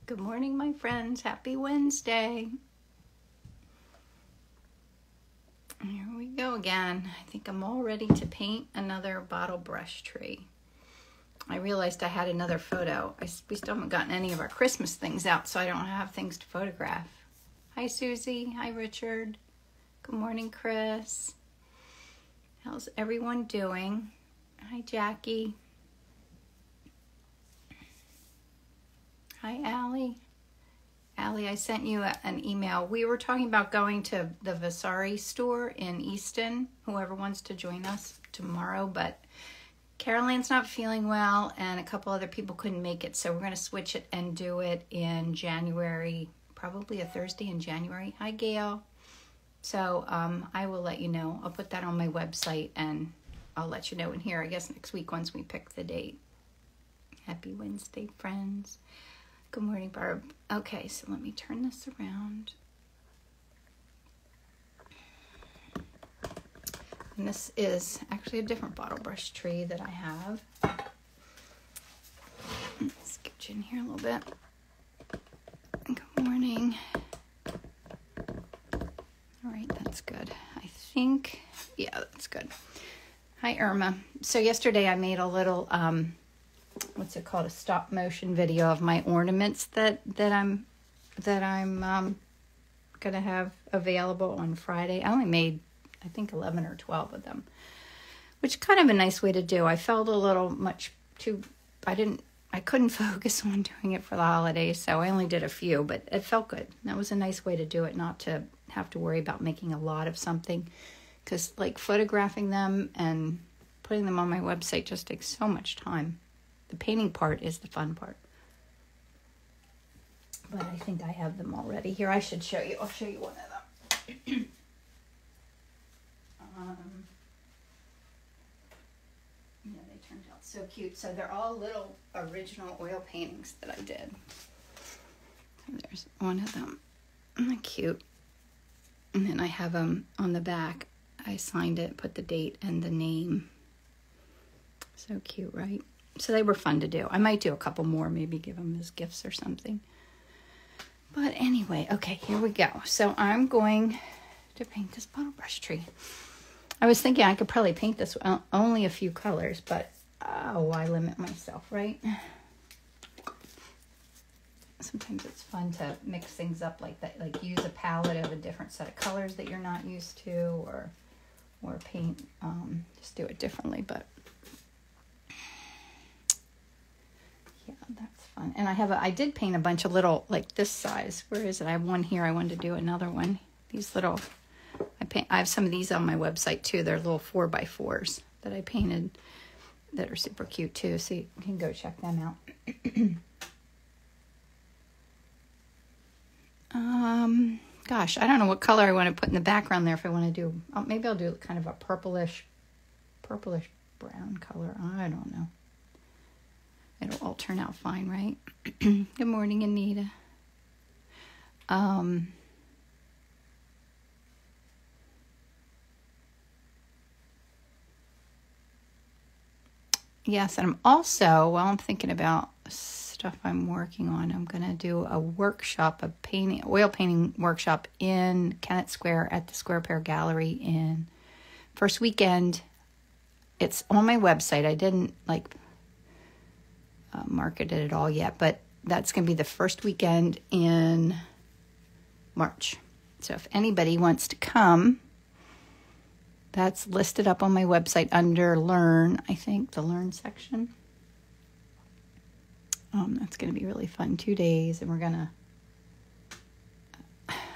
Good morning, my friends. Happy Wednesday. Here we go again. I think I'm all ready to paint another Bottlebrush tree. I realized I had another photo. We still haven't gotten any of our Christmas things out, so I don't have things to photograph. Hi, Susie. Hi, Richard. Good morning, Chris. How's everyone doing? Hi, Jackie. Hi, Allie. Allie, I sent you an email. We were talking about going to the Vasari store in Easton, whoever wants to join us tomorrow, but Caroline's not feeling well and a couple other people couldn't make it, so we're going to switch it and do it in January, probably a Thursday in January. Hi, Gail. So I will let you know. I'll put that on my website and I'll let you know in here, I guess, next week once we pick the date. Happy Wednesday, friends. Good morning, Barb. Okay, so let me turn this around. And this is actually a different Bottlebrush tree that I have. Let's get you in here a little bit. Good morning. All right, that's good. I think, yeah, that's good. Hi, Irma. So yesterday I made a little, what's it called, a stop motion video of my ornaments that I'm gonna have available on Friday. I only made, I think, 11 or 12 of them, which kind of a nice way to do. I felt a little much too, I couldn't focus on doing it for the holidays, so I only did a few, but it felt good. That was a nice way to do it, not to have to worry about making a lot of something, because like photographing them and putting them on my website just takes so much time. The painting part is the fun part. But I think I have them already. Here, I should show you. I'll show you one of them. Yeah, they turned out so cute. So they're all little original oil paintings that I did. So there's one of them. Isn't that cute? And then I have them on the back. I signed it, put the date and the name. So cute, right? So they were fun to do. I might do a couple more, maybe give them as gifts or something. But anyway, okay, here we go. So I'm going to paint this Bottlebrush tree. I was thinking I could probably paint this only a few colors, but why limit myself, right? Sometimes it's fun to mix things up like that, like use a palette of a different set of colors that you're not used to, or paint, just do it differently, but yeah, that's fun. And I did paint a bunch of little, like this size. Where is it? I have one here. I wanted to do another one. These little, I have some of these on my website too. They're little 4x4s that I painted that are super cute too. So you can go check them out. Gosh, I don't know what color I want to put in the background there. If I want to do, maybe I'll do kind of a purplish brown color. I don't know. It'll all turn out fine, right? Good morning, Anita. Yes, and I'm also, while I'm thinking about stuff I'm working on, I'm going to do a workshop, oil painting workshop in Kennett Square at the Square Pear Gallery in first weekend. It's on my website. I didn't market it at all yet, but that's going to be the first weekend in March. So if anybody wants to come, that's listed up on my website under Learn, I think, the Learn section. That's going to be really fun. 2 days, and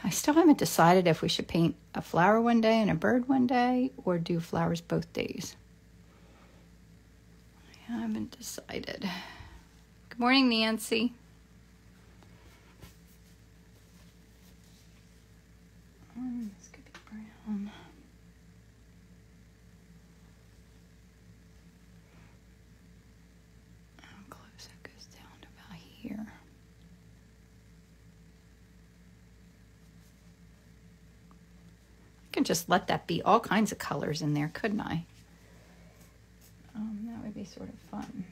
I still haven't decided if we should paint a flower one day and a bird one day, or do flowers both days. I haven't decided. Good morning, Nancy. This could be brown. How close it goes down to about here. I could just let that be all kinds of colors in there, couldn't I? That would be sort of fun.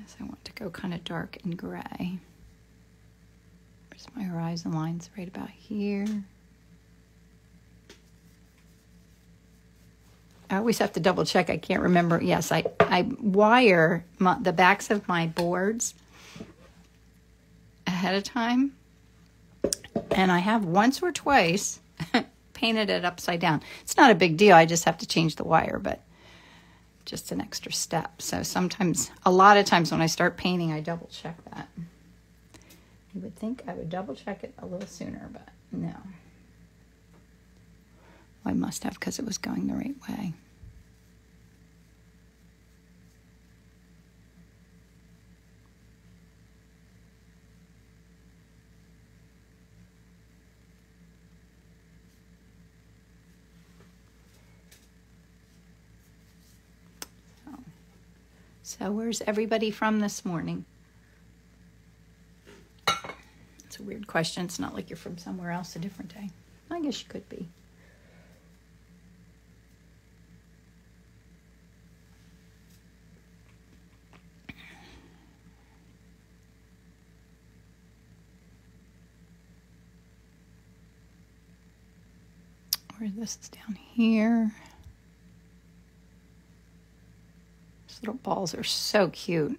So I want to go kind of dark and gray. Where's my horizon lines? Right about here. I always have to double check. I can't remember. Yes, I wire the backs of my boards ahead of time. And I have once or twice painted it upside down. It's not a big deal. I just have to change the wire, but just an extra step. So sometimes, a lot of times when I start painting, I double check that. You would think I would double check it a little sooner, but no. I must have, because it was going the right way. So where's everybody from this morning? It's a weird question. It's not like you're from somewhere else a different day. I guess you could be. Where this is down here. These little balls are so cute.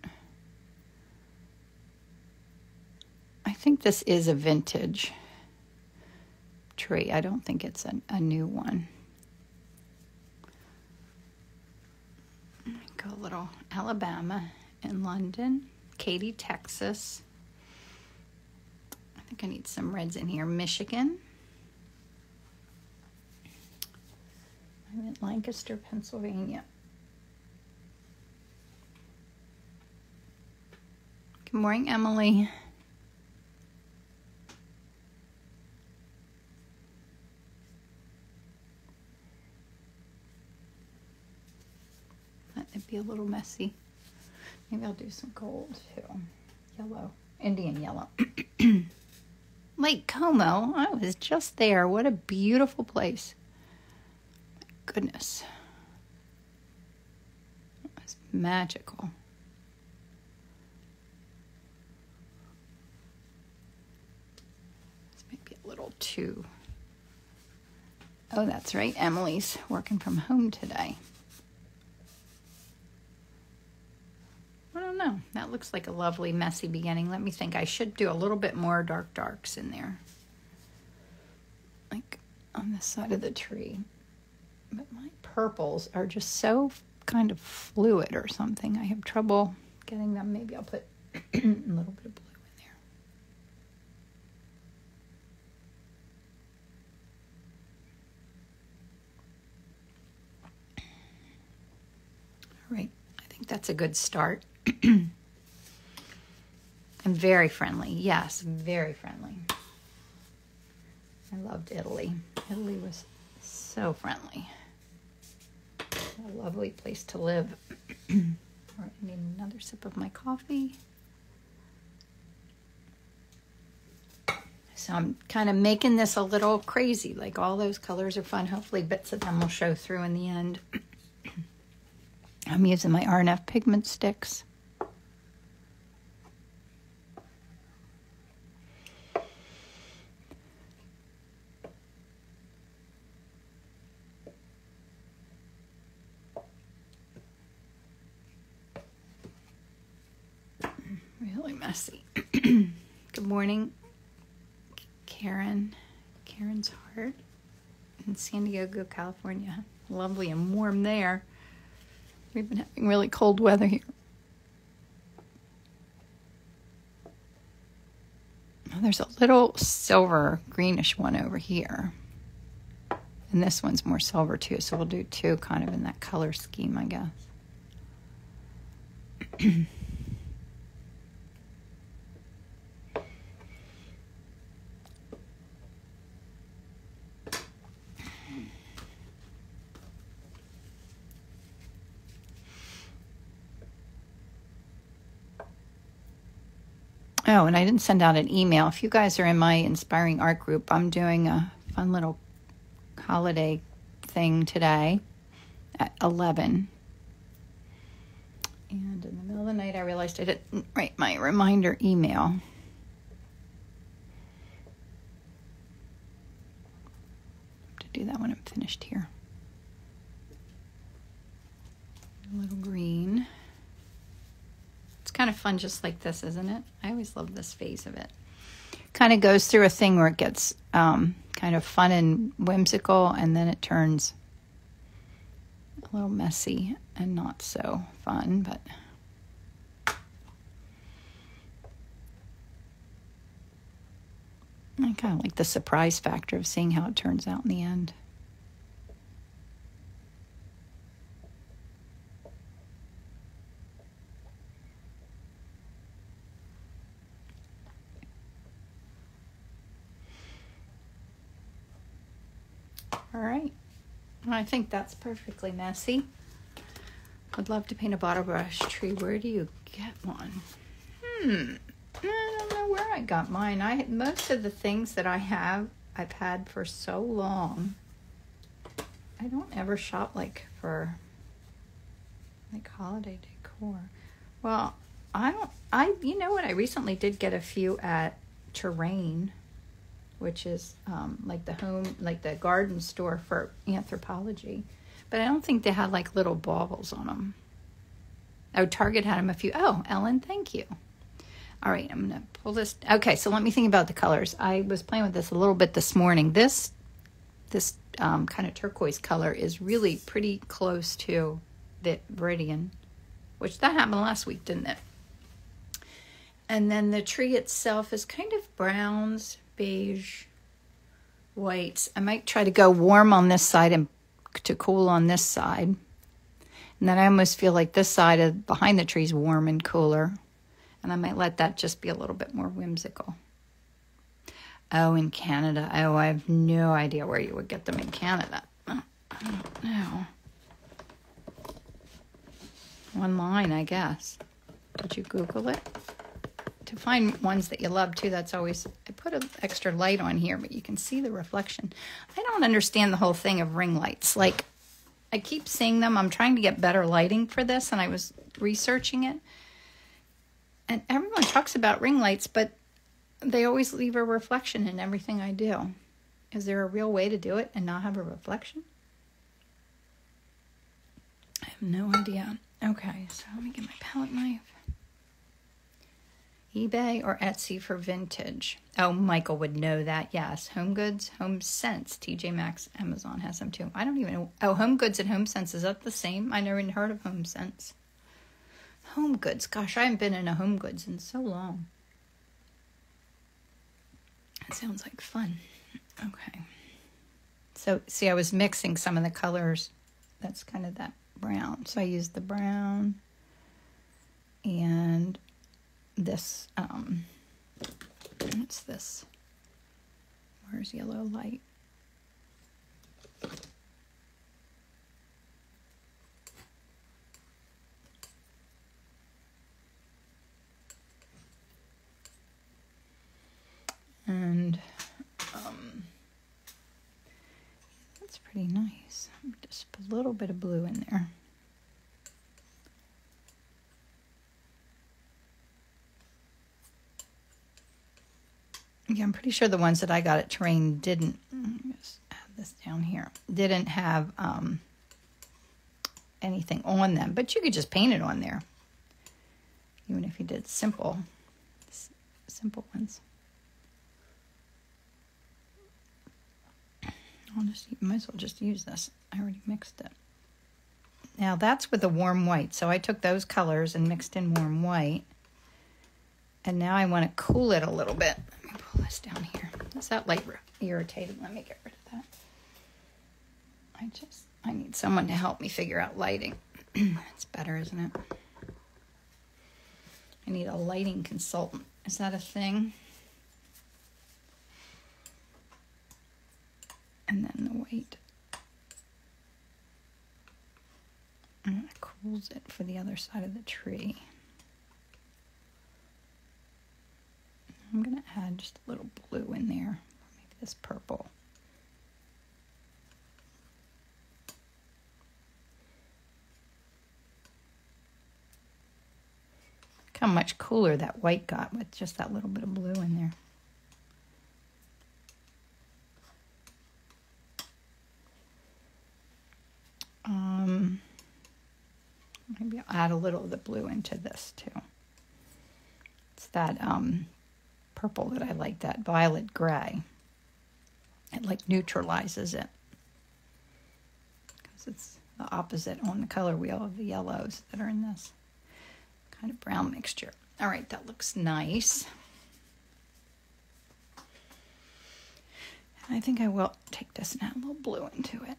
I think this is a vintage tree. I don't think it's a new one. Go a little Alabama and London, Katy, Texas. I think I need some reds in here. Michigan. I'm in Lancaster, Pennsylvania. Good morning, Emily. It'd be a little messy. Maybe I'll do some gold too. Yellow, Indian yellow. Lake Como. I was just there. What a beautiful place. My goodness. It was magical. This might be a little too. Oh, that's right. Emily's working from home today. I don't know. That looks like a lovely, messy beginning. Let me think. I should do a little bit more darks in there. Like on this side of the tree. But my purples are just so kind of fluid or something. I have trouble getting them. Maybe I'll put a little bit of blue in there. All right. I think that's a good start. And very friendly. Yes, very friendly. I loved Italy. Italy was so friendly. A lovely place to live. All right, I need another sip of my coffee. So I'm kind of making this a little crazy. Like all those colors are fun. Hopefully bits of them will show through in the end. I'm using my R&F pigment sticks. Really messy. Good morning, Karen. Karen's Heart in San Diego, California. Lovely and warm there. We've been having really cold weather here. Oh, there's a little silver greenish one over here. And this one's more silver too, so we'll do two kind of in that color scheme, I guess. Oh, and I didn't send out an email. If you guys are in my Inspiring Art group, I'm doing a fun little holiday thing today at 11. And in the middle of the night, I realized I didn't write my reminder email. To do that when I'm finished here. A little green. It's kind of fun just like this, isn't it? I always love this phase of it. Kind of goes through a thing where it gets kind of fun and whimsical, and then it turns a little messy and not so fun, but I kind of like the surprise factor of seeing how it turns out in the end. All right. Well, I think that's perfectly messy. I'd love to paint a Bottlebrush tree. Where do you get one? I don't know where I got mine. Most of the things that I have, I've had for so long. I don't ever shop for holiday decor. Well, you know what? I recently did get a few at Terrain, which is the garden store for anthropology. But I don't think they had little baubles on them. Oh, Target had them a few. Oh, Ellen, thank you. All right, I'm going to pull this. Okay, so let me think about the colors. I was playing with this a little bit this morning. This kind of turquoise color is really pretty close to the Viridian, which that happened last week, didn't it? And then the tree itself is kind of browns, beige, whites. I might try to go warm on this side and to cool on this side. And then I almost feel like this side behind the tree is warm and cooler. And I might let that just be a little bit more whimsical. Oh, in Canada. Oh, I have no idea where you would get them in Canada. I don't know. Online, I guess. Did you Google it? To find ones that you love too, that's always, I put an extra light on here, but you can see the reflection. I don't understand the whole thing of ring lights. I keep seeing them. I'm trying to get better lighting for this, and I was researching it. And everyone talks about ring lights, but they always leave a reflection in everything I do. Is there a real way to do it and not have a reflection? I have no idea. Okay, so let me get my palette knife. eBay or Etsy for vintage? Oh, Michael would know that. Yes. Home Goods, Home Sense, TJ Maxx, Amazon has them too. I don't even know. Oh, Home Goods and Home Sense, is that the same? I never even heard of Home Sense. Home Goods. Gosh, I haven't been in a Home Goods in so long. That sounds like fun. Okay. So, see, I was mixing some of the colors. That's kind of that brown. So I used the brown and this, what's this? Where's yellow light? And that's pretty nice. Just a little bit of blue in there. Yeah, I'm pretty sure the ones that I got at Terrain didn't, just add this down here, didn't have anything on them. But you could just paint it on there, even if you did simple ones. Might as well just use this. I already mixed it. Now that's with a warm white. So I took those colors and mixed in warm white. And now I want to cool it a little bit. Let me pull this down here. Is that light irritated? Let me get rid of that. I need someone to help me figure out lighting. It's better, isn't it? I need a lighting consultant. Is that a thing? And then the white. And it cools it for the other side of the tree. I'm going to add just a little blue in there. Maybe this purple. how much cooler that white got with just that little bit of blue in there. Maybe I'll add a little of the blue into this too. It's that purple that I like, that violet gray. It like neutralizes it because it's the opposite on the color wheel of the yellows that are in this kind of brown mixture. All right, that looks nice. I think I will take this and add a little blue into it.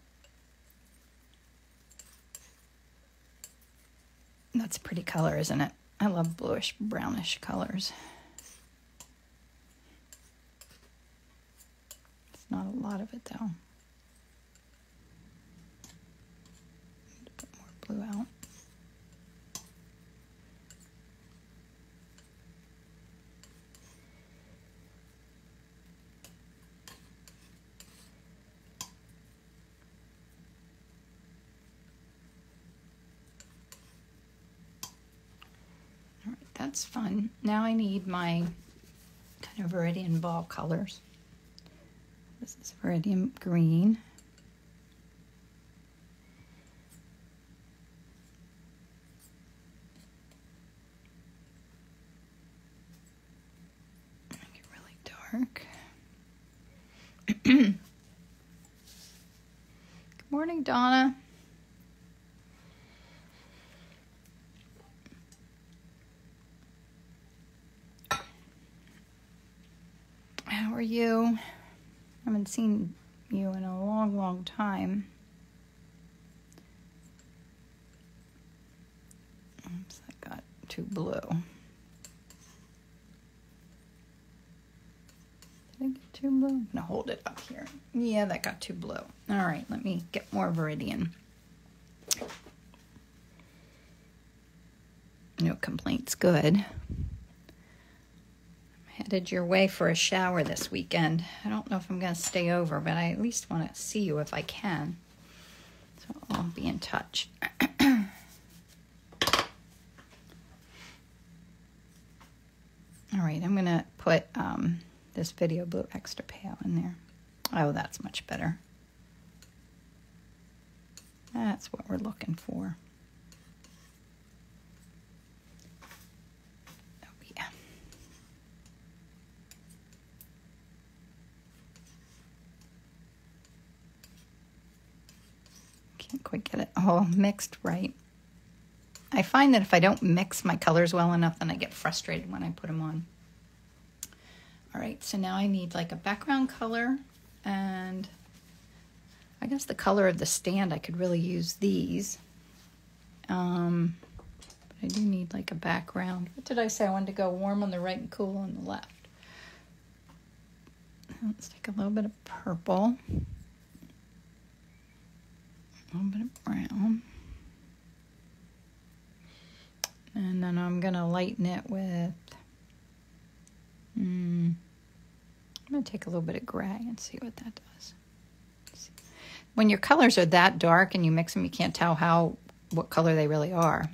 That's a pretty color, isn't it? I love bluish, brownish colors. It's not a lot of it, though. Put more blue out. That's fun. Now I need my kind of Viridian ball colors. This is Viridian green. Make it really dark. Good morning, Donna. How are you? I haven't seen you in a long, long time. Oops, I got too blue. Did I get too blue? I'm gonna hold it up here. Yeah, that got too blue. All right, let me get more Viridian. No complaints, good. Headed your way for a shower this weekend. I don't know if I'm going to stay over, but I at least want to see you if I can. So I'll be in touch. All right, I'm going to put this Video Blue Extra Pale in there. Oh, that's much better. That's what we're looking for. Can't quite get it all mixed right. I find that if I don't mix my colors well enough, then I get frustrated when I put them on. All right, so now I need like a background color, and I guess the color of the stand, I could really use these. But I do need like a background. What did I say? I wanted to go warm on the right and cool on the left. Let's take a little bit of purple. A little bit of brown. And then I'm going to lighten it with, I'm going to take a little bit of gray and see what that does. When your colors are that dark and you mix them, you can't tell what color they really are.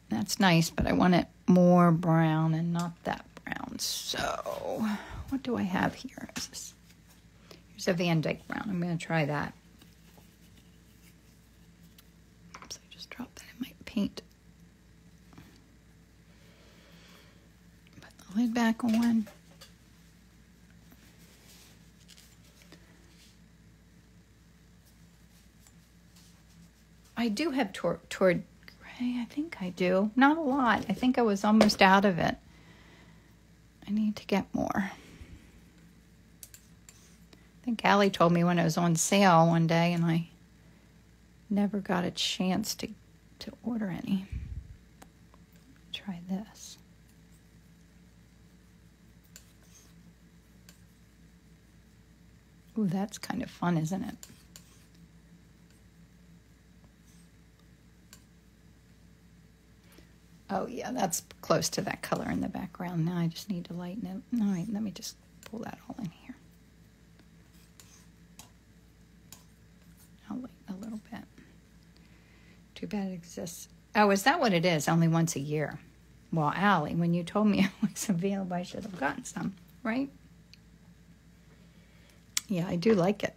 That's nice, but I want it more brown and not that brown. So, what do I have here? Here's a Van Dyke brown. I'm going to try that. Drop that in my paint. Put the lid back on. I do have toward gray, I think I do. Not a lot. I think I was almost out of it. I need to get more. I think Allie told me when it was on sale one day, and I never got a chance to order any. Try this. Ooh, that's kind of fun, isn't it? Oh yeah, that's close to that color in the background. Now I just need to lighten it. All right, let me just pull that all in here. I'll lighten a little bit. Too bad it exists Oh, is that what it is? Only once a year. Well, Allie, when you told me it was available, I should have gotten some, right? Yeah, I do like it.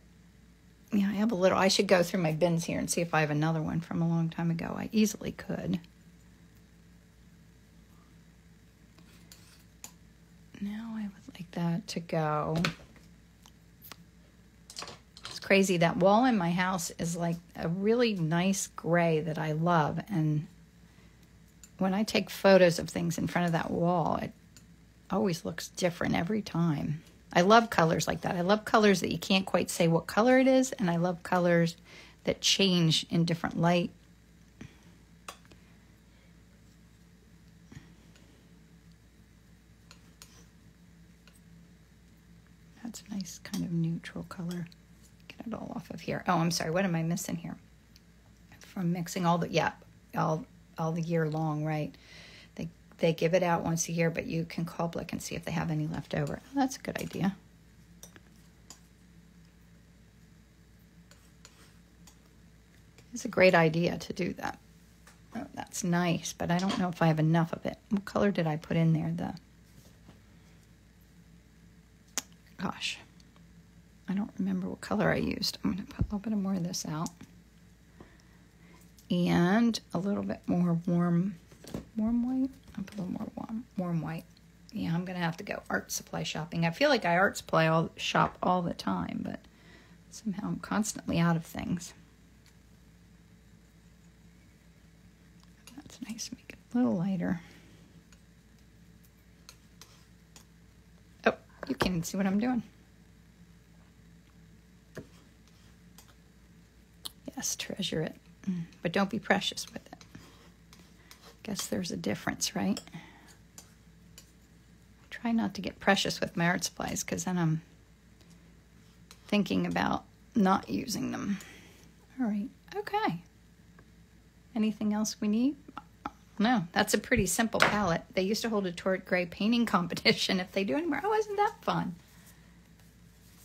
Yeah, I have a little. I should go through my bins here and see if I have another one from a long time ago. I easily could. Now I would like that to go. It's crazy. That wall in my house is like a really nice gray that I love. And when I take photos of things in front of that wall, it always looks different every time. I love colors like that. I love colors that you can't quite say what color it is, and I love colors that change in different light. That's a nice kind of neutral color. Get it all off of here. Oh, I'm sorry. What am I missing here? From mixing all the, yeah, all the year long, right? They give it out once a year, but you can call Blick and see if they have any left over. Oh, that's a good idea. It's a great idea to do that. Oh, that's nice, but I don't know if I have enough of it. What color did I put in there? Gosh, I don't remember what color I used. I'm going to put a little bit more of this out. And a little bit more warm white. I'll put a little more warm white. Yeah, I'm going to have to go art supply shopping. I feel like I art supply shop all the time, but somehow I'm constantly out of things. That's nice. Make it a little lighter. Oh, you can't even see what I'm doing. Yes, treasure it. But don't be precious with it. Guess there's a difference, right? I try not to get precious with my art supplies because then I'm thinking about not using them. All right. Okay. Anything else we need? No, that's a pretty simple palette. They used to hold a Torrid Gray painting competition. If they do anymore, oh, isn't that fun?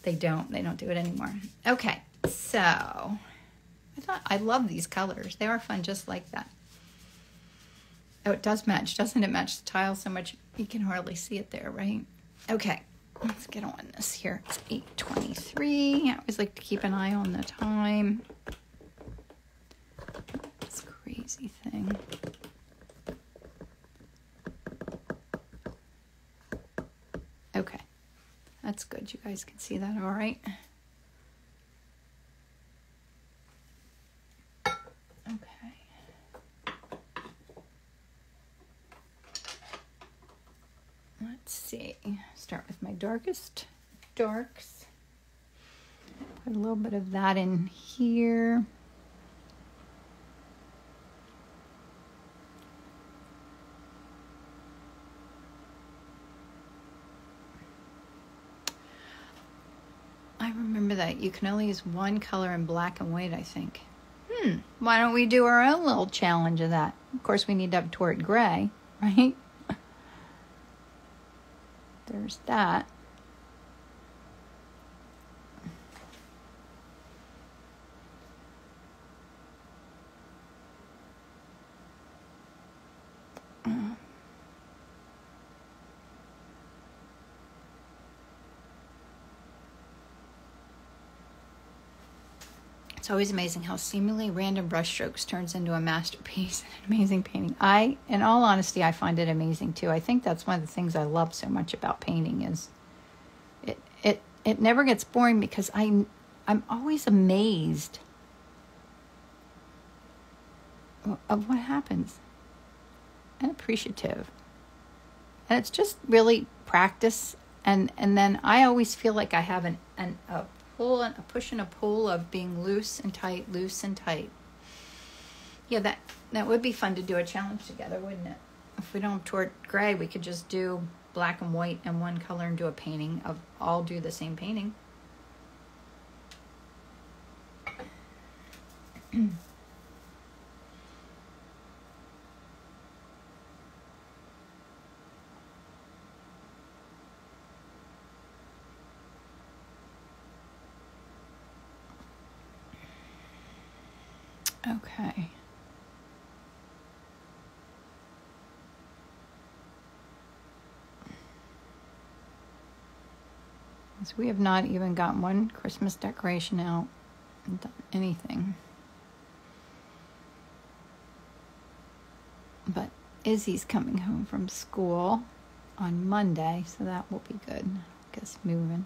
They don't do it anymore. Okay, so I love these colors. They are fun just like that. Oh, it does match. Doesn't it match the tile so much you can hardly see it there, right? Okay, let's get on this here. It's 8:23. I always like to keep an eye on the time. This crazy thing. Okay, that's good. You guys can see that all right? Let's see, start with my darkest darks. Put a little bit of that in here. I remember that you can only use one color in black and white, I think. Why don't we do our own little challenge of that? Of course, we need to have Torrid Gray, right? There's that. It's always amazing how seemingly random brushstrokes turns into a masterpiece and an amazing painting. In all honesty, I find it amazing too. I think that's one of the things I love so much about painting is it never gets boring because I'm always amazed of what happens and appreciative. And it's just really practice and then I always feel like I have a pull and a push and a pull of being loose and tight. Yeah, that would be fun to do a challenge together, wouldn't it? If we don't have Torrid Gray, we could just do black and white and one color and do a painting of all do the same painting. Okay. So we have not even gotten one Christmas decoration out and done anything. But Izzy's coming home from school on Monday, so that will be good. Get us moving.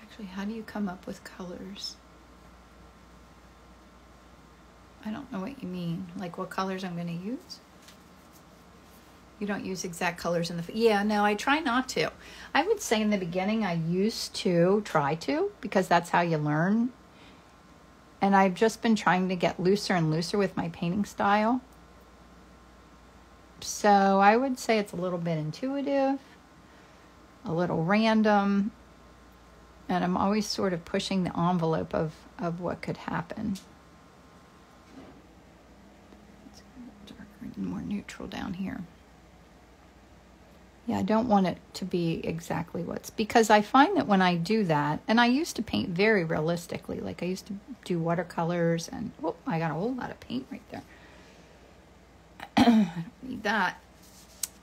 Actually, how do you come up with colors? I don't know what you mean. Like what colors I'm going to use? You don't use exact colors in the... Yeah, no, I try not to. I would say in the beginning I used to try to, because that's how you learn. And I've just been trying to get looser and looser with my painting style. So I would say it's a little bit intuitive, a little random, and I'm always sort of pushing the envelope of what could happen. It's a little darker and more neutral down here. Yeah, I don't want it to be exactly what's... Because I find that when I do that, and I used to paint very realistically, like I used to do watercolors and... Oh, I got a whole lot of paint right there. I don't need that.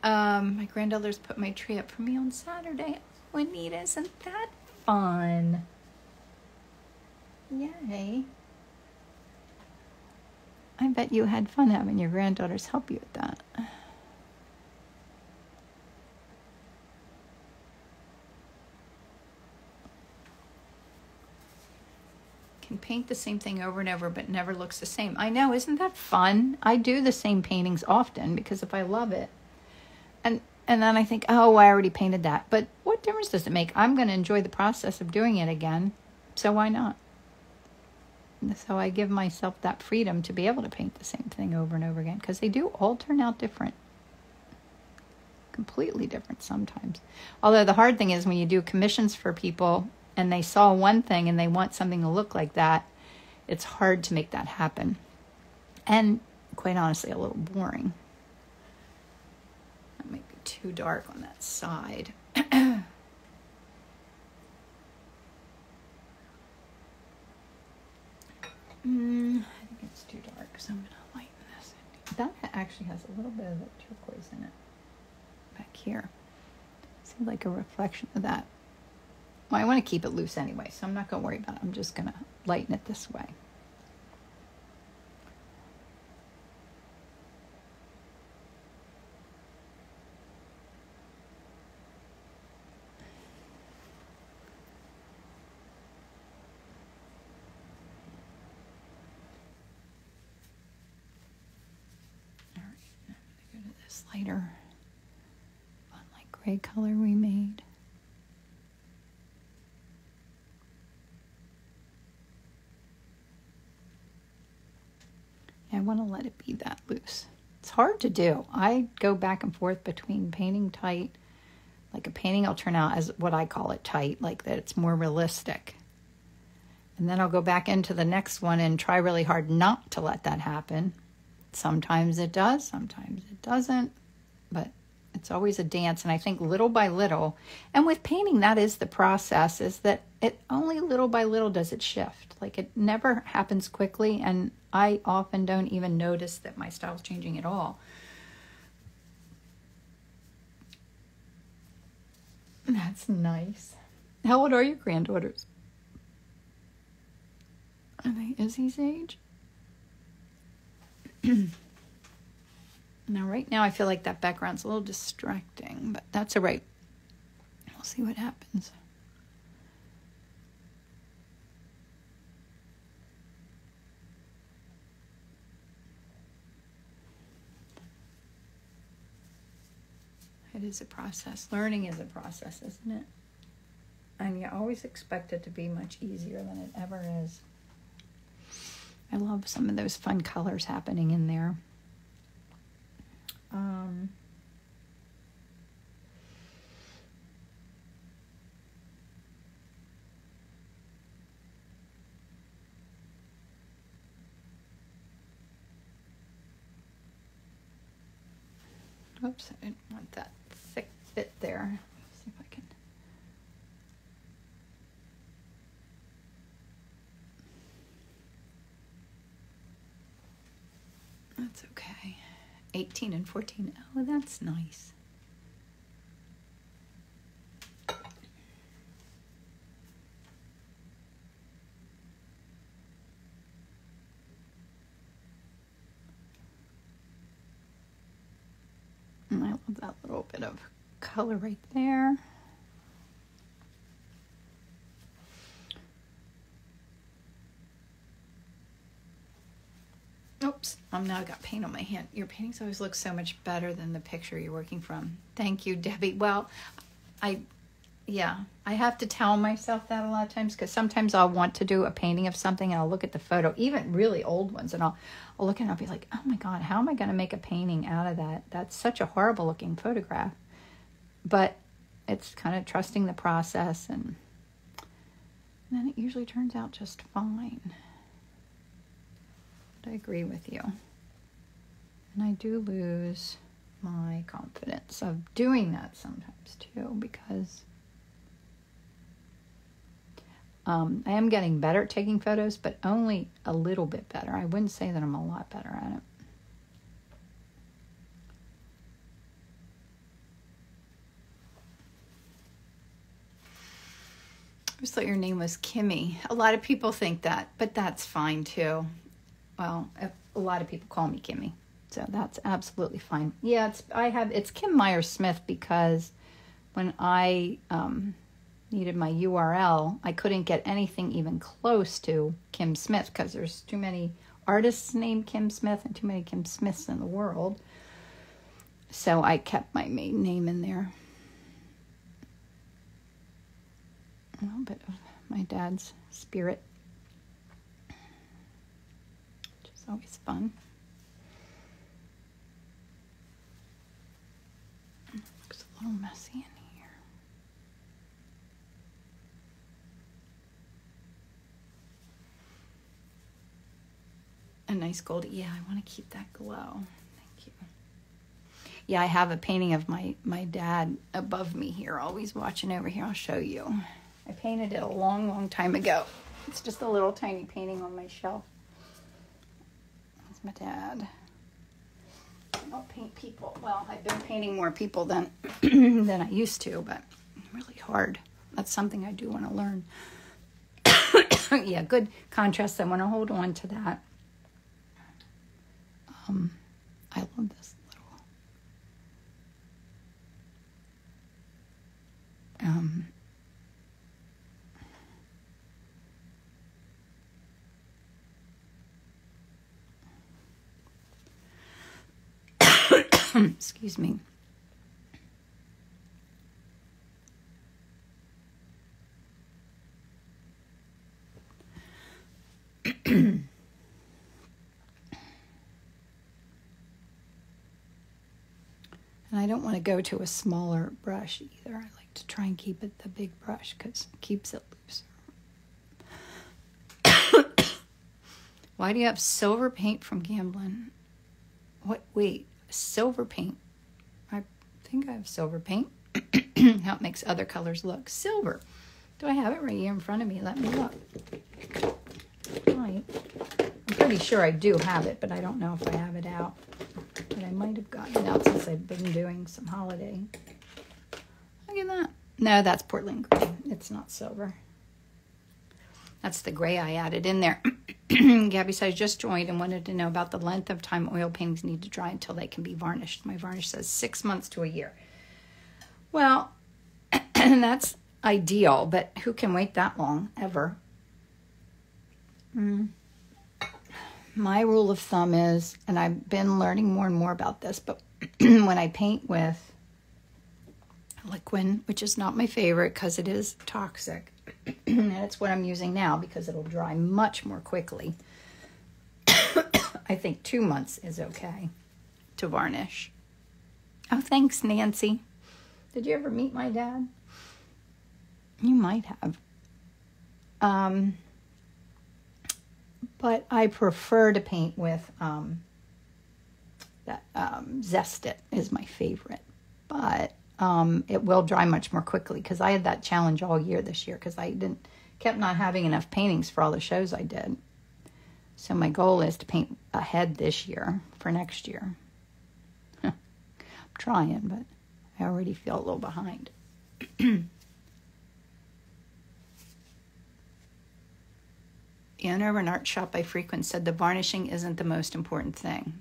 My granddaughters put my tree up for me on Saturday. Oh, Anita, isn't that fun? Yay. I bet you had fun having your granddaughters help you with that. Can paint the same thing over and over, but never looks the same. I know, isn't that fun? I do the same paintings often because if I love it, and then I think, oh, I already painted that. But what difference does it make? I'm going to enjoy the process of doing it again, so why not? So I give myself that freedom to be able to paint the same thing over and over again, because they do all turn out different. Completely different sometimes. Although the hard thing is when you do commissions for people and they saw one thing and they want something to look like that, it's hard to make that happen. And quite honestly, a little boring. That might be too dark on that side. I think it's too dark, so I'm going to lighten this. That actually has a little bit of the turquoise in it back here. See, like a reflection of that. Well, I want to keep it loose anyway, so I'm not going to worry about it. I'm just going to lighten it this way. All right, I'm going to go to this lighter, fun, like gray color we made. I want to let it be that loose. It's hard to do. I go back and forth between painting tight, like a painting will turn out as what I call it tight, like that it's more realistic. And then I'll go back into the next one and try really hard not to let that happen. Sometimes it does, sometimes it doesn't, but it's always a dance. And I think little by little, and with painting, that is the process, is that it only little by little does it shift. Like it never happens quickly, and I often don't even notice that my style's changing at all. That's nice. How old are your granddaughters? Are they Izzy's age? Now, right now, I feel like that background's a little distracting, but that's all right. We'll see what happens. It is a process. Learning is a process, isn't it? And you always expect it to be much easier than it ever is. I love some of those fun colors happening in there. Oops, I didn't want that thick bit there. Let's see if I can. That's okay. 18 and 14. Oh, that's nice. And I love that little bit of color right there. Oops, now I got paint on my hand. Your paintings always look so much better than the picture you're working from. Thank you, Debbie. Well, I have to tell myself that a lot of times, because sometimes I'll want to do a painting of something and I'll look at the photo, even really old ones, and I'll look and I'll be like, oh my God, how am I going to make a painting out of that? That's such a horrible looking photograph. But it's kind of trusting the process, and then it usually turns out just fine. But I agree with you. And I do lose my confidence of doing that sometimes too, because I am getting better at taking photos, but only a little bit better. I wouldn't say that I'm a lot better at it. I just thought your name was Kimmy. A lot of people think that, but that's fine too. Well, a lot of people call me Kimmy, so that's absolutely fine. Yeah, it's Kim Myers-Smith, because when I needed my URL, I couldn't get anything even close to Kim Smith, because there's too many artists named Kim Smith and too many Kim Smiths in the world. So I kept my maiden name in there. A little bit of my dad's spirit, which is always fun. Looks a little messy in here. A nice gold. Yeah, I want to keep that glow. Thank you. Yeah, I have a painting of my dad above me here, always watching over here. I'll show you. I painted it a long, long time ago. It's just a little tiny painting on my shelf. That's my dad. I don't paint people. Well, I've been painting more people than than I used to, but really hard. That's something I do want to learn. Yeah, good contrast. I want to hold on to that. I love this little excuse me. And I don't want to go to a smaller brush either. I like to try and keep it the big brush because it keeps it loose. Why do you have silver paint from Gamblin? What? Wait, silver paint? I think I have silver paint. How it makes other colors look. Silver. Do I have it right here in front of me? Let me look. Right. I'm pretty sure I do have it, but I don't know if I have it out. But I might have gotten it out since I've been doing some holiday. Look at that. No, that's Portland gray. It's not silver. That's the gray I added in there. Gabby says, just joined and wanted to know about the length of time oil paintings need to dry until they can be varnished. My varnish says 6 months to a year. Well, that's ideal, but who can wait that long, ever? My rule of thumb is, and I've been learning more and more about this, but when I paint with liquid, which is not my favorite because it is toxic, and it's what I'm using now because it'll dry much more quickly. I think 2 months is okay to varnish. Oh, thanks, Nancy. Did you ever meet my dad? You might have. But I prefer to paint with Zest It is my favorite. But it will dry much more quickly because I had that challenge all year this year because I kept not having enough paintings for all the shows I did. So my goal is to paint ahead this year for next year. I'm trying, but I already feel a little behind. The owner of an art shop I frequent said the varnishing isn't the most important thing.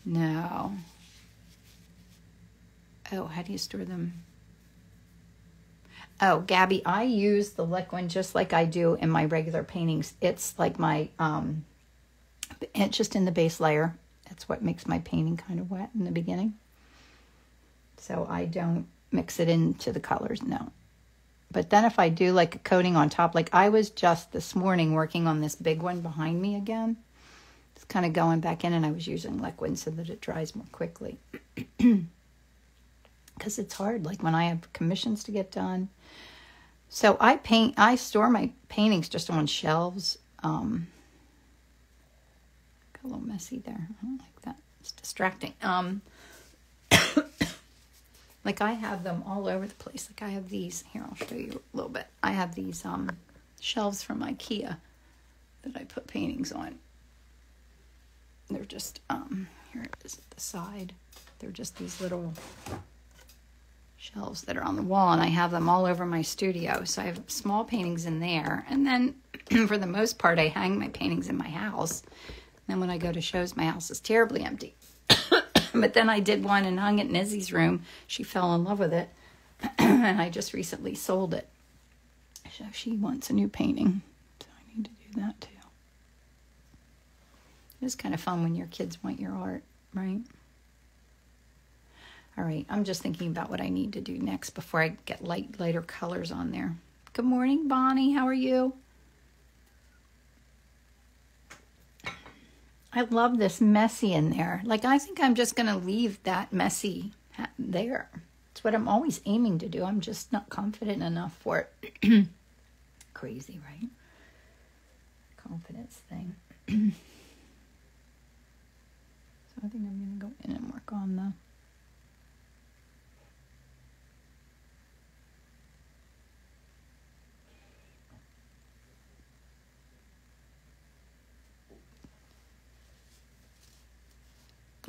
No. Oh, how do you store them? Oh, Gabby, I use the liquid just like I do in my regular paintings. It's like my, it's just in the base layer. That's what makes my painting kind of wet in the beginning. So I don't mix it into the colors, no. But then if I do like a coating on top, like I was just this morning working on this big one behind me again. It's kind of going back in, and I was using liquid so that it dries more quickly. Because it's hard, like when I have commissions to get done. So I store my paintings just on shelves. Got a little messy there. I don't like that. It's distracting. Like I have them all over the place. Like I have these, here I'll show you a little bit. I have these shelves from IKEA that I put paintings on. They're just, here it is at the side. They're just these little shelves that are on the wall, and I have them all over my studio. So I have small paintings in there, and then for the most part I hang my paintings in my house. And then when I go to shows, my house is terribly empty. But then I did one and hung it in Izzy's room. She fell in love with it, and I just recently sold it. So she wants a new painting, so I need to do that too. It's kind of fun when your kids want your art, right? All right, I'm just thinking about what I need to do next before I get lighter colors on there. Good morning, Bonnie. How are you? I love this messy in there. Like, I think I'm just going to leave that messy there. It's what I'm always aiming to do. I'm just not confident enough for it. Crazy, right? Confidence thing. So I think I'm going to go in and work on the...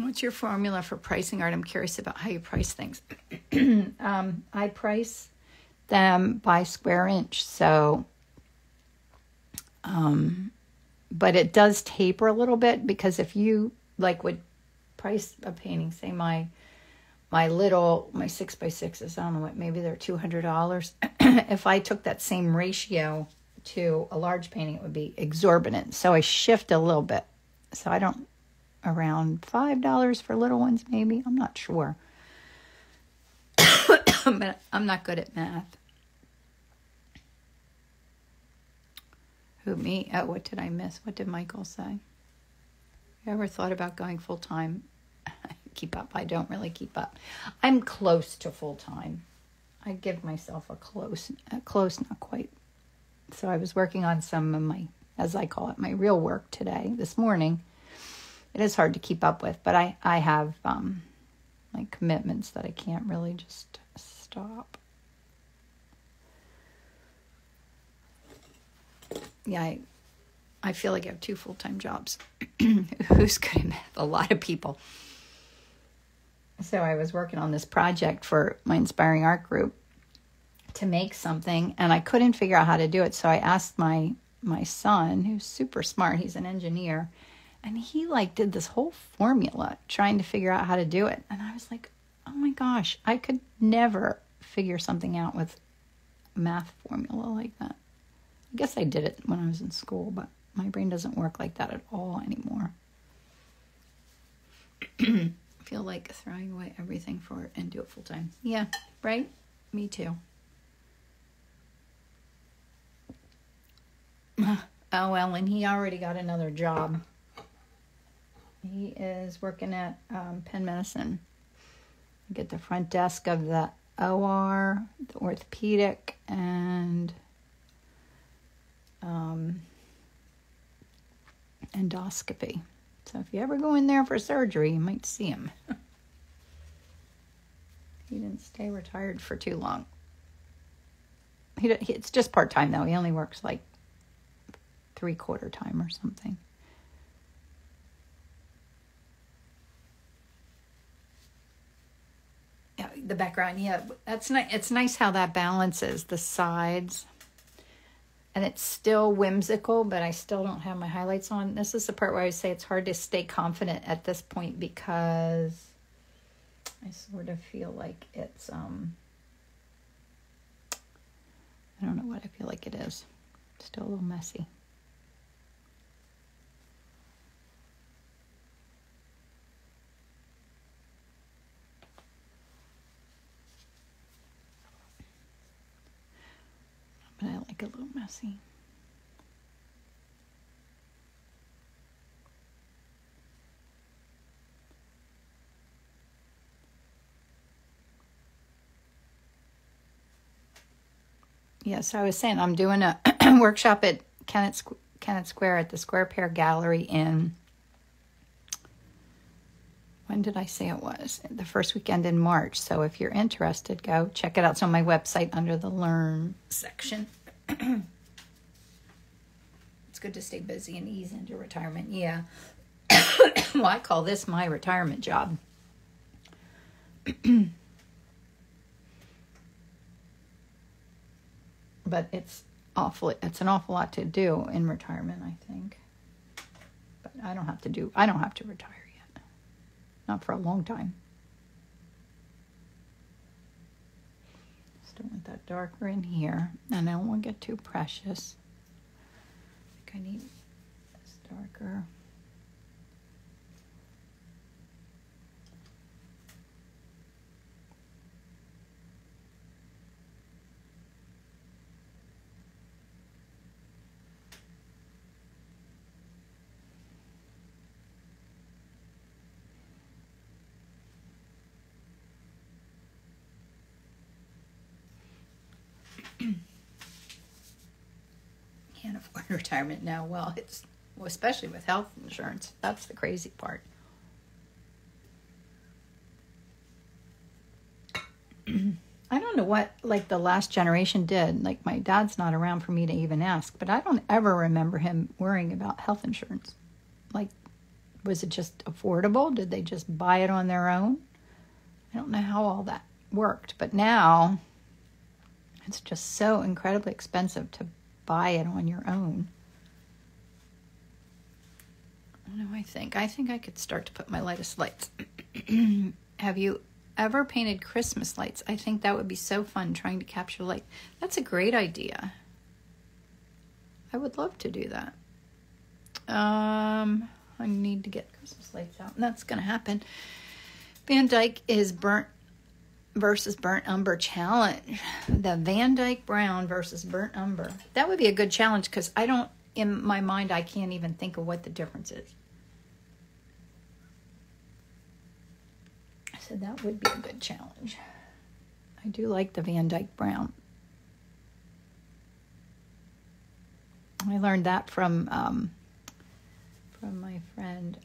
What's your formula for pricing art? I'm curious about how you price things. I price them by square inch. So, but it does taper a little bit, because if you like would price a painting, say my 6x6s, I don't know what, maybe they're $200. If I took that same ratio to a large painting, it would be exorbitant. So I shift a little bit. So I don't, around $5 for little ones, maybe. I'm not sure. But I'm not good at math. Who, me? Oh, what did I miss? What did Michael say? You ever thought about going full-time? Keep up. I don't really keep up. I'm close to full-time. I give myself a close, not quite. So I was working on some of my, as I call it, my real work today, this morning. It is hard to keep up with, but I have like commitments that I can't really just stop. Yeah, I feel like I have 2 full-time jobs. Who's good at math? A lot of people. So I was working on this project for my Inspiring Art group to make something, and I couldn't figure out how to do it. So I asked my son, who's super smart, he's an engineer, and he like did this whole formula trying to figure out how to do it. And I was like, oh my gosh, I could never figure something out with a math formula like that. I guess I did it when I was in school, but my brain doesn't work like that at all anymore. I feel like throwing away everything for it and do it full time. Yeah, right? Me too. Oh, well, and he already got another job. He is working at Penn Medicine. Get the front desk of the OR, the orthopedic, and endoscopy. So if you ever go in there for surgery, you might see him. He didn't stay retired for too long. It's just part-time, though. He only works like 3/4 time or something. the background. Yeah, that's nice. It's nice how that balances the sides. And it's still whimsical, but I still don't have my highlights on. This is the part where I say it's hard to stay confident at this point because I sort of feel like it's, I don't know what I feel like it is. Still a little messy. But I like a little messy. Yes, I was saying I'm doing a workshop at Kennett Square at the Square Pear Gallery in, when did I say it was? The first weekend in March. So if you're interested, go check it out. It's on my website under the Learn section. It's good to stay busy and ease into retirement. Yeah. Well, I call this my retirement job. But it's an awful lot to do in retirement, I think. But I don't have to retire yet. Not for a long time. Still want that darker in here. And I don't want to get too precious. I think I need this darker. Can't afford retirement now. Well, especially with health insurance. That's the crazy part. I don't know what, like, the last generation did. Like, my dad's not around for me to even ask, but I don't ever remember him worrying about health insurance. Like, was it just affordable? Did they just buy it on their own? I don't know how all that worked, but now it's just so incredibly expensive to buy it on your own. I don't know, I think I could start to put my lightest lights. Have you ever painted Christmas lights? I think that would be so fun, trying to capture light. That's a great idea. I would love to do that. I need to get Christmas lights out, and that's going to happen. Van Dyke is burnt versus burnt umber challenge. The Van Dyke brown versus burnt umber. That would be a good challenge because in my mind, I can't even think of what the difference is. So that would be a good challenge. I do like the Van Dyke brown. I learned that from my friend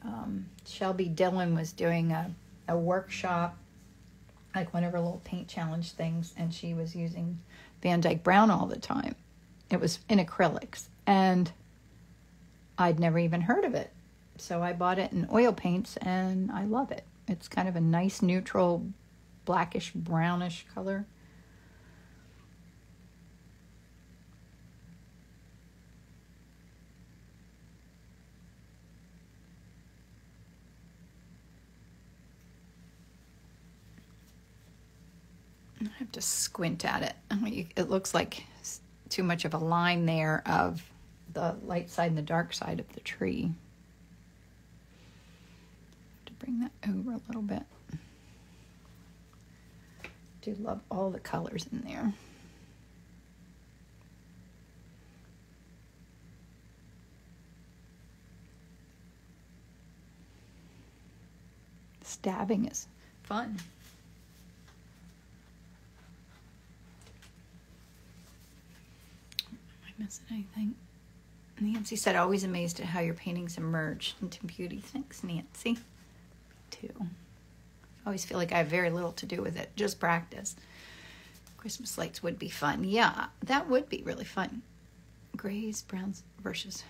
Shelby Dillon was doing a workshop, like one of her little paint challenge things, and she was using Van Dyke brown all the time. It was in acrylics, and I'd never even heard of it. So I bought it in oil paints, and I love it. It's kind of a nice neutral blackish brownish color. I have to squint at it. It looks like too much of a line there of the light side and the dark side of the tree. To bring that over a little bit. Do love all the colors in there. Stabbing is fun. Missing anything? Nancy said, always amazed at how your paintings emerge into beauty. Thanks, Nancy. Me too. I always feel like I have very little to do with it. Just practice. Christmas lights would be fun. Yeah, that would be really fun. Grays, browns versus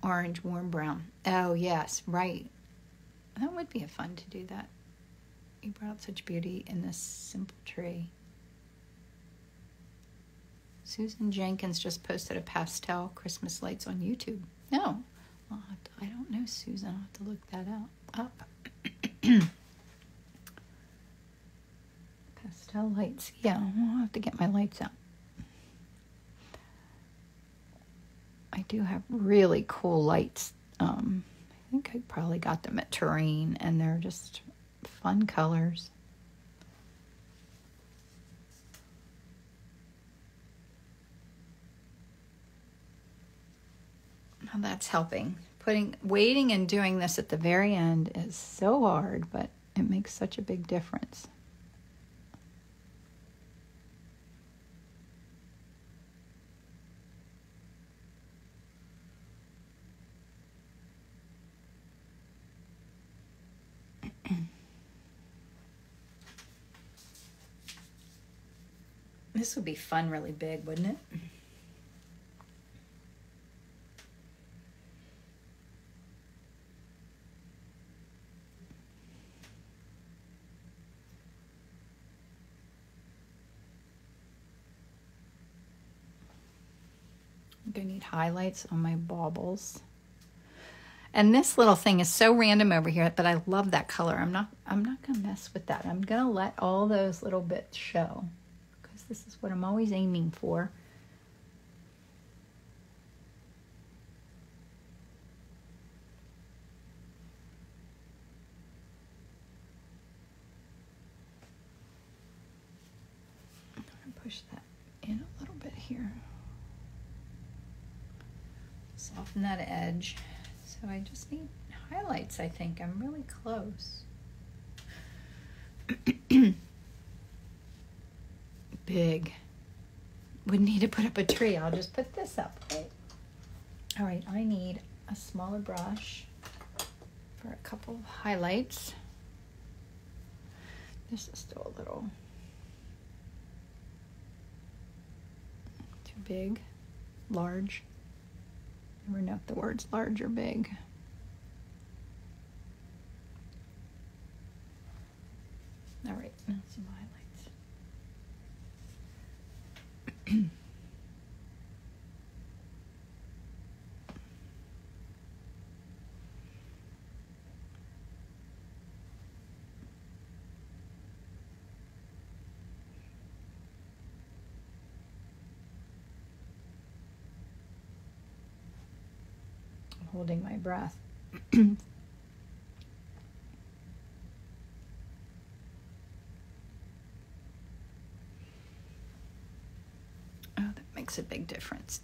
orange, warm brown. Oh, yes, right. That would be fun to do that. You brought out such beauty in this simple tree. Susan Jenkins just posted a pastel Christmas lights on YouTube. No, I don't know, Susan. I'll have to look that up. Pastel lights. Yeah, I'll have to get my lights out. I do have really cool lights. I think I probably got them at Terrain, and they're just fun colors. Now that's helping. Waiting and doing this at the very end is so hard, but it makes such a big difference. This would be fun really big, wouldn't it? I'm gonna need highlights on my baubles. And this little thing is so random over here, but I love that color. I'm not gonna mess with that. I'm gonna let all those little bits show, because this is what I'm always aiming for. I'm gonna push that in a little bit here. Soften that edge. So I just need highlights, I think. I'm really close. Big. Wouldn't need to put up a tree. I'll just put this up, right? All right, I need a smaller brush for a couple of highlights. This is still a little too big, large. Never know if the word's large or big. All right, now some highlights. Holding my breath. Oh, that makes a big difference.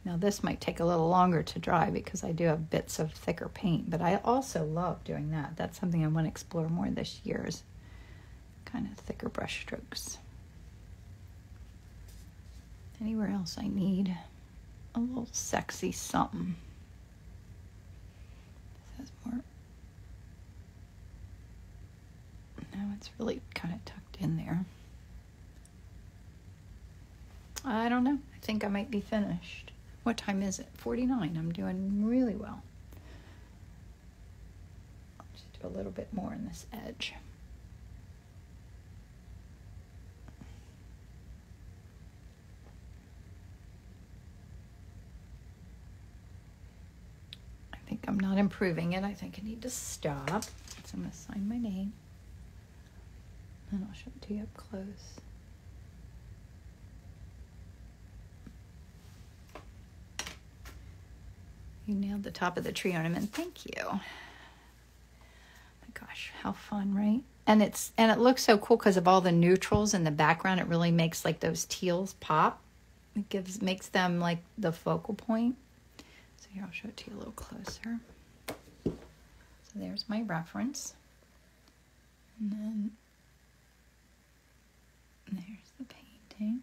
Now this might take a little longer to dry because I do have bits of thicker paint, but I also love doing that. That's something I want to explore more this year, is kind of thicker brush strokes. Anywhere else I need a little sexy something. This has more. Now it's really kind of tucked in there. I don't know. I think I might be finished. What time is it? 49. I'm doing really well. I'll just do a little bit more in this edge. I think I'm not improving it. I think I need to stop. So I'm going to sign my name. And I'll show it to you up close. You nailed the top of the tree ornament. Thank you. Oh my gosh, how fun, right? And it looks so cool because of all the neutrals in the background. It really makes like those teals pop. It makes them like the focal point. So here, I'll show it to you a little closer. So there's my reference. And then there's the painting.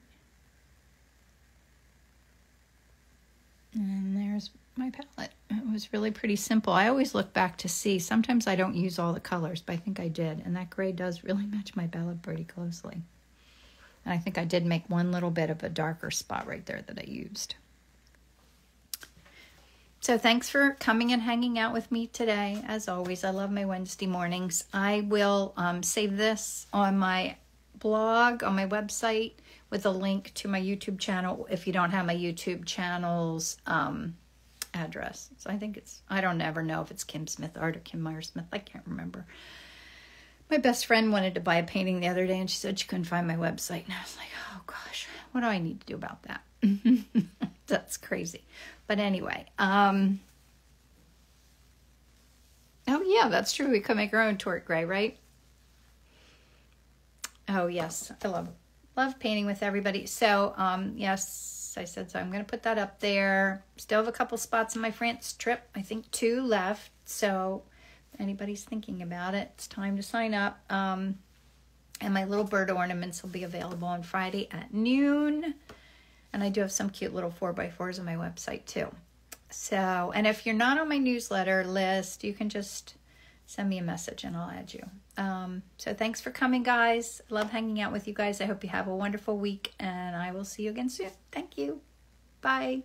And there's my palette. It was really pretty simple. I always look back to see. Sometimes I don't use all the colors, but I think I did. And that gray does really match my palette pretty closely. And I think I did make one little bit of a darker spot right there that I used. So thanks for coming and hanging out with me today. As always, I love my Wednesday mornings. I will save this on my blog, on my website, with a link to my YouTube channel if you don't have my YouTube channel's address. So I think it's, I don't ever know if it's Kim Smith Art or Kim Meyer Smith. I can't remember. My best friend wanted to buy a painting the other day and she said she couldn't find my website. And I was like, oh gosh, what do I need to do about that? That's crazy. But anyway, oh yeah, that's true. We could make our own torte gray, right? Oh yes, I love painting with everybody. So yes, I said so. I'm going to put that up there. Still have a couple spots on my France trip. I think 2 left. So if anybody's thinking about it, it's time to sign up. And my little bird ornaments will be available on Friday at noon. And I do have some cute little 4x4s on my website too. So, and if you're not on my newsletter list, you can just send me a message and I'll add you. So thanks for coming, guys. I love hanging out with you guys. I hope you have a wonderful week and I will see you again soon. Thank you. Bye.